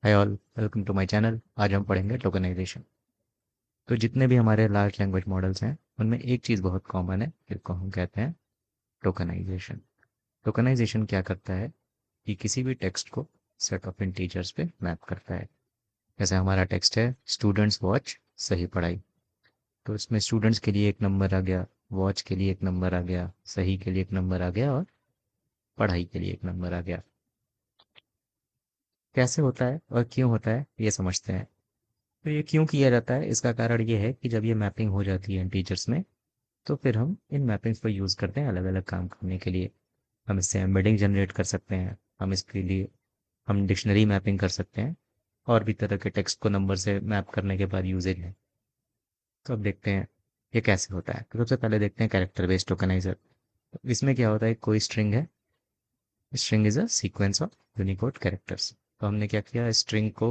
Hi all, welcome to my channel. आज हम पढ़ेंगे टोकनाइजेशन। तो जितने भी हमारे लार्ज लैंग्वेज मॉडल्स हैं उनमें एक चीज़ बहुत कॉमन है जिसको हम कहते हैं टोकनाइजेशन। टोकनाइजेशन क्या करता है कि किसी भी टेक्स्ट को सेट ऑफ इंटीजर्स पे मैप करता है। जैसे हमारा टेक्स्ट है स्टूडेंट्स वॉच सही पढ़ाई, तो इसमें स्टूडेंट्स के लिए एक नंबर आ गया, वॉच के लिए एक नंबर आ गया, सही के लिए एक नंबर आ गया और पढ़ाई के लिए एक नंबर आ गया। कैसे होता है और क्यों होता है ये समझते हैं। तो ये क्यों किया जाता है, इसका कारण ये है कि जब ये मैपिंग हो जाती है इंटीजर्स में, तो फिर हम इन मैपिंग्स को यूज़ करते हैं अलग अलग काम करने के लिए। हम इससे एम्बेडिंग जनरेट कर सकते हैं, हम इसके लिए हम डिक्शनरी मैपिंग कर सकते हैं, और भी तरह के टेक्स्ट को नंबर से मैप करने के बाद यूजेज है। तो अब देखते हैं ये कैसे होता है। तो सबसे पहले देखते हैं कैरेक्टर बेस्ड टोकनाइजर। इसमें क्या होता है, कोई स्ट्रिंग है, string is a sequence of Unicode characters. तो हमने क्या किया, स्ट्रिंग को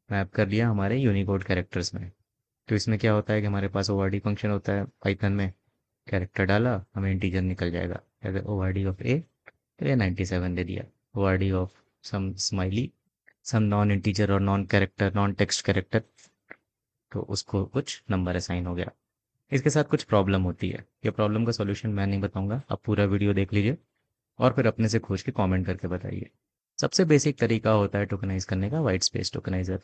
मैप कर लिया हमारे यूनिकोड कैरेक्टर्स में। तो इसमें क्या होता है कि हमारे पास ओआरडी फंक्शन होता है पाइथन में। कैरेक्टर डाला, हमें इंटीजर निकल जाएगा। जैसे ओआरडी ऑफ ए, तो ये 97 दे दिया। ORD of some smiley, some non integer और non character non text character, तो उसको कुछ नंबर असाइन हो गया। इसके साथ कुछ प्रॉब्लम होती है। ये प्रॉब्लम का सॉल्यूशन मैं नहीं बताऊंगा, आप पूरा वीडियो देख लीजिए और फिर अपने से खोज के कमेंट करके बताइए। सबसे बेसिक तरीका होता है टोकनाइज करने का, white space tokeniser.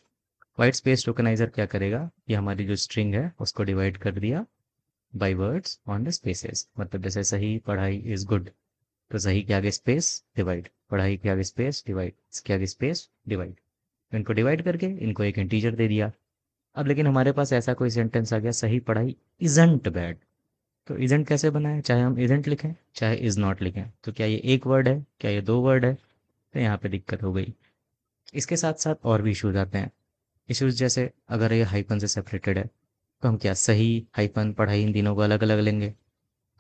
White space tokeniser क्या करेगा, ये हमारी जो स्ट्रिंग है उसको डिवाइड कर दिया by words on the spaces. मतलब जैसे सही पढ़ाई इज गुड, तो सही के आगे स्पेस डिवाइड, पढ़ाई के आगे स्पेस डिवाइड, इसके आगे स्पेस डिवाइड। इनको डिवाइड करके इनको एक इंटीजर दे दिया। अब लेकिन हमारे पास ऐसा कोई सेंटेंस आ गया, सही पढ़ाई इजंट बैड। तो इजंट कैसे बनाए, चाहे हम इजंट लिखें चाहे इज नॉट लिखें, तो क्या ये एक वर्ड है, क्या ये दो वर्ड है, तो यहाँ पे दिक्कत हो गई। इसके साथ साथ और भी इश्यूज आते हैं। इश्यूज जैसे अगर ये हाइफन से सेपरेटेड है, तो हम क्या सही हाइफन पढ़ाई इन तीनों को अलग अलग लेंगे,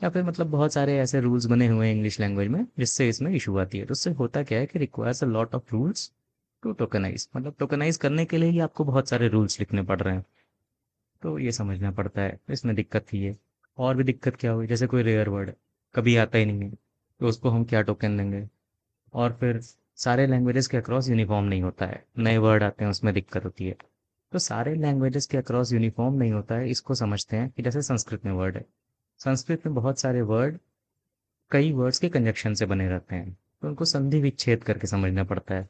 या फिर मतलब बहुत सारे ऐसे रूल्स बने हुए हैं इंग्लिश लैंग्वेज में जिससे इसमें इशू आती है। तो उससे होता क्या है कि requires a lot of rules to tokenise. मतलब टोकनाइज करने के लिए ही आपको बहुत सारे रूल्स लिखने पड़ रहे हैं, तो ये समझना पड़ता है। तो इसमें दिक्कत थी ये। और भी दिक्कत क्या हुई, जैसे कोई रेयर वर्ड कभी आता ही नहीं है, तो उसको हम क्या टोकन देंगे। और फिर सारे लैंग्वेजेस के अक्रॉस यूनिफॉर्म नहीं होता है, नए वर्ड आते हैं उसमें दिक्कत होती है। तो सारे लैंग्वेजेस के अक्रॉस यूनिफॉर्म नहीं होता है, इसको समझते हैं कि जैसे संस्कृत में वर्ड है, संस्कृत में बहुत सारे वर्ड कई वर्ड्स के कंजक्शन से बने रहते हैं, तो उनको संधि विच्छेद करके समझना पड़ता है।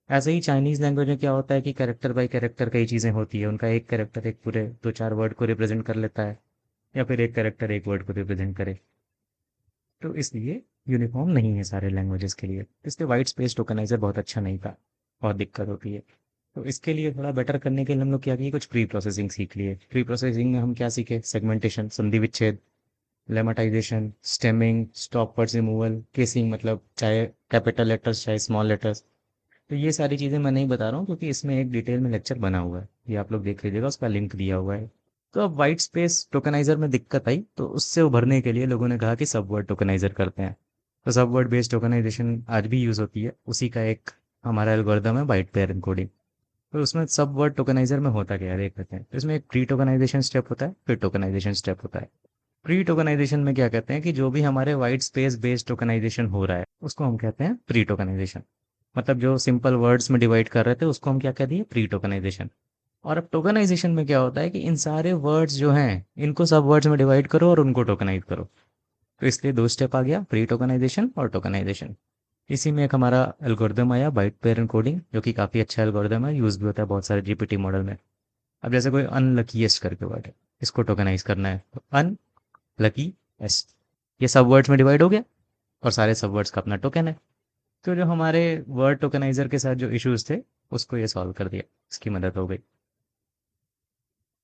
ऐसे ही चाइनीज लैंग्वेज में क्या होता है कि कैरेक्टर बाय कैरेक्टर कई चीज़ें होती है, उनका एक कैरेक्टर एक पूरे दो चार वर्ड को रिप्रेजेंट कर लेता है, या फिर एक कैरेक्टर एक वर्ड को रिप्रेजेंट करे। तो इसलिए यूनिफॉर्म नहीं है सारे लैंग्वेजेस के लिए, इसलिए वाइट स्पेस टोकनाइजर बहुत अच्छा नहीं था, बहुत दिक्कत होती है। तो इसके लिए थोड़ा बेटर करने के लिए हम लोग क्या किए, कुछ प्री प्रोसेसिंग सीख लिए। प्री प्रोसेसिंग में हम क्या सीखे, सेगमेंटेशन संधि विच्छेद, lemmatization, stemming, stop words removal, casing, मतलब चाहे कैपिटल लेटर्स चाहे स्मॉल लेटर्स। तो ये सारी चीज़ें मैं नहीं बता रहा हूँ क्योंकि इसमें एक डिटेल में लेक्चर बना हुआ है, ये आप लोग देख लीजिएगा, उसका लिंक दिया हुआ है। तो अब वाइट स्पेस टोकनाइजर में दिक्कत आई, तो उससे उभरने के लिए लोगों ने कहा कि सब वर्ड टोकनाइजर करते हैं। तो सब वर्ड बेस्ड टोकनाइजेशन आज भी यूज़ होती है, उसी का एक हमारा एल्गोरिदम है बाइट पेयर एन्कोडिंग। तो उसमें सब वर्ड टोकनाइजर में होता क्या है देख लेते हैं। तो इसमें एक प्री टोकनाइजेशन स्टेप होता है, फिर टोकनाइजेशन स्टेप होता है। प्री टोकनाइजेशन में क्या कहते हैं कि जो भी हमारे वाइट स्पेस बेस्ड टोकनाइजेशन हो रहा है उसको हम कहते हैं प्री टोकनाइजेशन। मतलब जो सिंपल वर्ड्स में डिवाइड कर रहे थे उसको हम क्या कह दिए, प्री टोकनाइजेशन। और अब टोकनाइजेशन में क्या होता है कि इन सारे वर्ड्स जो हैं इनको सब वर्ड्स में डिवाइड करो और उनको टोकनाइज करो। तो इसलिए दो स्टेप आ गया, प्री टोकनाइजेशन और टोकनाइजेशन। इसी में एक हमारा एल्गोरिदम आया बाइट पेयर एन्कोडिंग, जो कि काफ़ी अच्छा एल्गोरिदम है, यूज़ भी होता है बहुत सारे जीपीटी मॉडल में। अब जैसे कोई अनलकीएस्ट करके वर्ड है, इसको टोकनाइज करना है, तो अनलकी एस्ट, ये सब वर्ड्स में डिवाइड हो गया और सारे सब वर्ड्स का अपना टोकन है। तो जो हमारे वर्ड टोकनाइजर के साथ जो इश्यूज थे उसको ये सॉल्व कर दिया, इसकी मदद हो गई।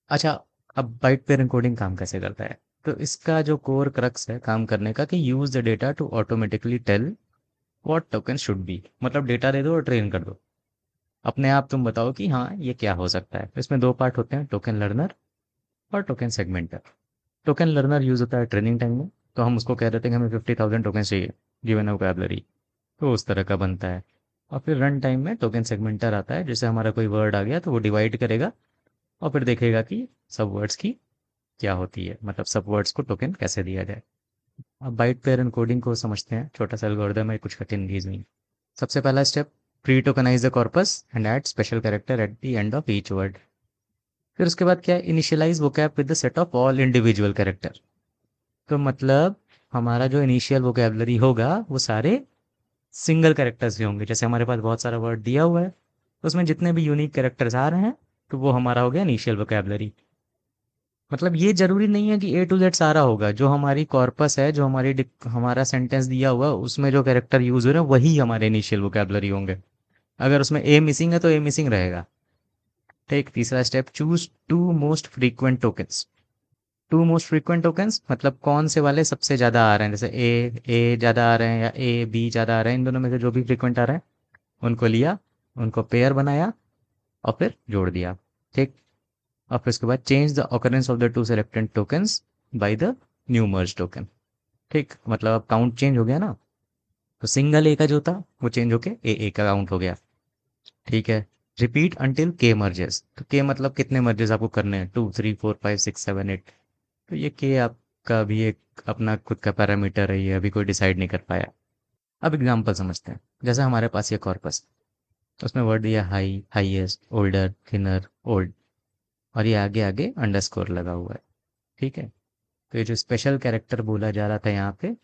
अच्छा, अब बाइट पेयर एन्कोडिंग काम कैसे करता है। तो इसका जो कोर क्रक्स है काम करने का कि use the data to automatically tell what token should be. मतलब डेटा दे दो और ट्रेन कर दो, अपने आप तुम बताओ कि हाँ ये क्या हो सकता है। इसमें दो पार्ट होते हैं, टोकन लर्नर और टोकन सेगमेंटर। टोकन लर्नर यूज होता है ट्रेनिंग टाइम में, तो हम उसको कह देते हैं कि हमें 50,000 टोकन चाहिए गिवन वोकैबुलरी, तो उस तरह का बनता है। और फिर रन टाइम में टोकन सेगमेंटर आता है, जैसे हमारा कोई वर्ड आ गया तो वो डिवाइड करेगा और फिर देखेगा कि सब वर्ड्स की क्या होती है, मतलब सब वर्ड्स को टोकन कैसे दिया जाए। अब बाइट पेयर एन्कोडिंग को समझते हैं, छोटा सा एल्गोरिदम है, कुछ कठिन चीज़ नहीं। सबसे पहला step, pre tokenise the corpus and add special character at the end of each word. फिर उसके बाद क्या है, initialise vocab with the set of all individual character. तो मतलब हमारा जो इनिशियल वोकैबलरी होगा वो सारे सिंगल कैरेक्टर्स के होंगे। जैसे हमारे पास बहुत सारा वर्ड दिया हुआ है, तो उसमें जितने भी यूनिक कैरेक्टर्स आ रहे हैं, तो वो हमारा हो गया इनिशियल वोकैबलरी। मतलब ये जरूरी नहीं है कि ए टू जेड सारा होगा। जो हमारी कॉर्पस है, जो हमारा सेंटेंस दिया हुआ उसमें जो कैरेक्टर यूज हो रहे हैं वही हमारे इनिशियल वोकैबलरी होंगे। अगर उसमें ए मिसिंग है तो ए मिसिंग रहेगा। ठीक, तीसरा step, choose two most frequent tokens. Two most frequent tokens मतलब कौन से वाले सबसे ज्यादा आ रहे हैं। जैसे ए ज्यादा आ रहे हैं या ए बी ज्यादा आ रहे हैं, इन दोनों में से जो भी फ्रीक्वेंट आ रहे हैं उनको लिया, उनको पेयर बनाया और फिर जोड़ दिया। ठीक, और फिर उसके बाद change the occurrence of the two selected tokens by the new merge token. ठीक, मतलब अब काउंट चेंज हो गया ना। तो सिंगल ए का जो था वो चेंज होके ए का काउंट हो गया। ठीक है, रिपीट अंटिल के मर्जेस। तो के मतलब कितने मर्जेस आपको करने हैं, 2 3 4 5 6 7 8। तो ये के आपका भी एक अपना खुद का पैरामीटर है, ये अभी कोई डिसाइड नहीं कर पाया। अब एग्जांपल समझते हैं। जैसे हमारे पास ये कॉर्पस, तो उसमें वर्ड दिया high, highest, older, thinner, old, और ये आगे आगे अंडरस्कोर लगा हुआ है। ठीक है, तो ये जो स्पेशल कैरेक्टर बोला जा रहा था यहाँ पे,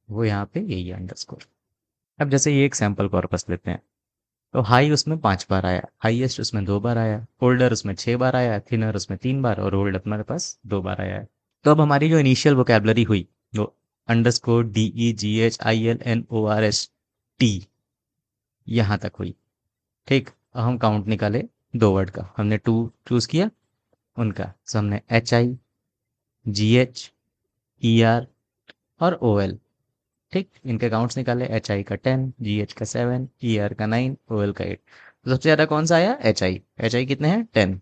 वो यहाँ पे यही है, अंडरस्कोर। अब जैसे ये एक सैंपल कॉर्पस लेते हैं, तो हाई उसमें 5 बार आया, हाईएस्ट उसमें 2 बार आया, ओल्डर उसमें 6 बार आया, थिनर उसमें 3 बार और ओल्ड हमारे पास 2 बार आया है। तो अब हमारी जो इनिशियल वोकेबलरी हुई वो अंडरस्कोर DEGHILNORS T यहाँ तक हुई। ठीक, अब हम काउंट निकाले 2 वर्ड का। हमने टू चूज किया उनका, सो हमने HI GH ER और OL। ठीक, इनके काउंट्स निकाले, HI का 10, GH का 7, ER का 9, OL का 8। तो सबसे ज्यादा कौन सा आया, HI कितने हैं 10,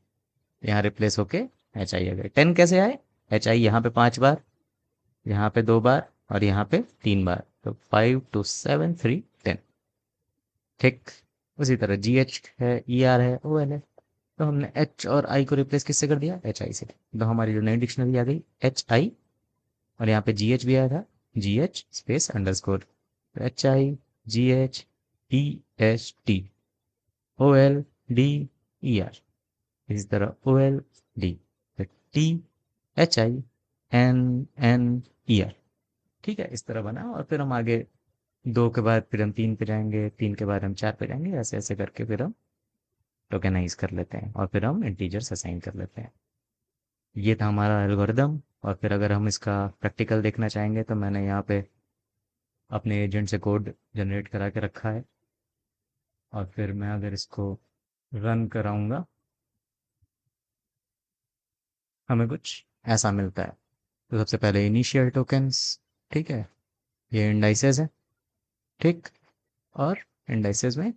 यहाँ रिप्लेस होके HI आ गए। 10 कैसे आए, HI यहाँ पे 5 बार, यहाँ पे 2 बार और यहाँ पे 3 बार, तो 5 2 7 3 10। ठीक, उसी तरह GH है, ER है, OL है। तो हमने H और I को रिप्लेस किससे कर दिया, HI से। तो हमारी जो नई डिक्शनरी आ गई HI, और यहाँ पे GH भी आया था, GH space underscore, HIGHEST OLDER। इसी तरह OLD, THINNER। ठीक है, इस तरह बना। और फिर हम आगे 2 के बाद फिर हम 3 पे जाएंगे, 3 के बाद हम 4 पे जाएंगे, ऐसे ऐसे करके फिर हम टोकेनाइज कर लेते हैं और फिर हम इंटीजर्स असाइन कर लेते हैं। ये था हमारा एल्गोरिदम। और फिर अगर हम इसका प्रैक्टिकल देखना चाहेंगे तो मैंने यहाँ पे अपने एजेंट से कोड जनरेट करा के रखा है, और फिर मैं अगर इसको रन कराऊंगा हमें कुछ ऐसा मिलता है। तो सबसे पहले इनिशियल टोकन्स, ठीक है, ये इंडाइसेस है। ठीक, और इंडाइसेस में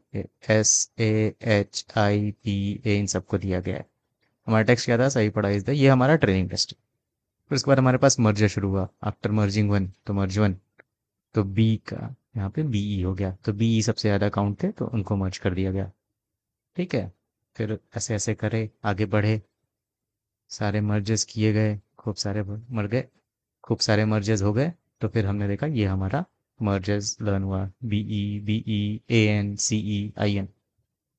SAHIPA इन सबको दिया गया है। हमारा टेक्स्ट क्या था, सही पढ़ा इज द, ये हमारा ट्रेनिंग टेस्ट। फिर उसके बाद हमारे पास मर्जर शुरू हुआ, आफ्टर मर्जिंग वन, तो मर्ज वन, तो बी का यहाँ पे BE हो गया, तो BE सबसे ज़्यादा काउंट थे तो उनको मर्ज कर दिया गया। ठीक है, फिर ऐसे ऐसे करे आगे बढ़े, सारे मर्जेस किए गए, खूब सारे मर गए, खूब सारे मर्जेस हो गए। तो फिर हमने देखा ये हमारा मर्जेस लर्न हुआ, BE BE AN CE IN,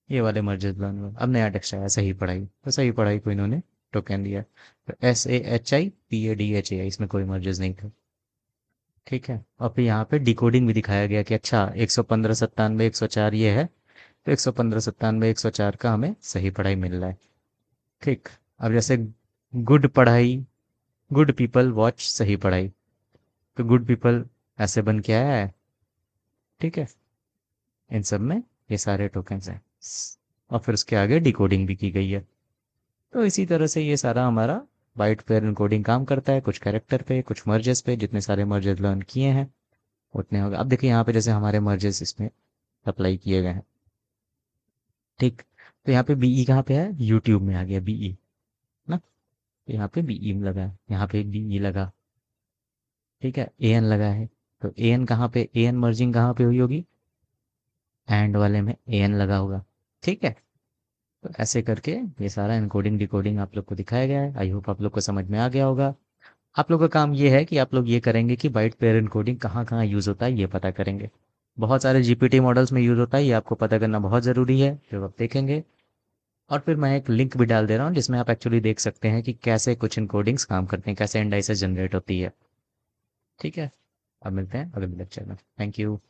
ये वाले मर्जेस लर्न हुआ। अब नया टेक्स्ट आया, सही पढ़ाई, तो सही पढ़ाई को इन्होंने टोकन दिया। तो SAHIPADHAI, इसमें कोई मर्जेस नहीं थे। ठीक है, और फिर यहाँ पे डिकोडिंग भी दिखाया गया कि अच्छा 115 97 104 ये है, तो 115 97 104 का हमें सही पढ़ाई मिल रहा है। ठीक, अब जैसे गुड पढ़ाई, गुड पीपल वॉच सही पढ़ाई, तो गुड पीपल ऐसे बन के आया है। ठीक है, इन सब में ये सारे टोकन्स हैं, और फिर उसके आगे डिकोडिंग भी की गई है। तो इसी तरह से ये सारा हमारा बाइट पेयर एन्कोडिंग काम करता है, कुछ कैरेक्टर पे, कुछ मर्जेस पे, जितने सारे मर्जेस लर्न किए हैं उतने हो गए। अब देखिए यहाँ पे जैसे हमारे मर्जेस इसमें अप्लाई किए गए हैं। ठीक, तो यहाँ पे BE कहाँ पे है, यूट्यूब में आ गया BE ना, तो यहाँ पे BE लगा है, यहाँ पे BE लगा। ठीक है, AN लगा है, तो AN कहाँ पे, AN मर्जिंग कहाँ पे हुई होगी, एंड वाले में AN लगा होगा। ठीक है, तो ऐसे करके ये सारा इनकोडिंग डिकोडिंग आप लोग को दिखाया गया है। आई होप आप लोग को समझ में आ गया होगा। आप लोग का काम ये है कि आप लोग ये करेंगे कि बाइट पेयर इनकोडिंग कहाँ कहाँ यूज़ होता है ये पता करेंगे। बहुत सारे जीपीटी मॉडल्स में यूज़ होता है, ये आपको पता करना बहुत ज़रूरी है, जो आप देखेंगे। और फिर मैं एक लिंक भी डाल दे रहा हूँ जिसमें आप एक्चुअली देख सकते हैं कि कैसे कुछ इनकोडिंग्स काम करते हैं, कैसे इंडाइसेस जनरेट होती है। ठीक है, अब मिलते हैं अगले लेक्चर में। Thank you.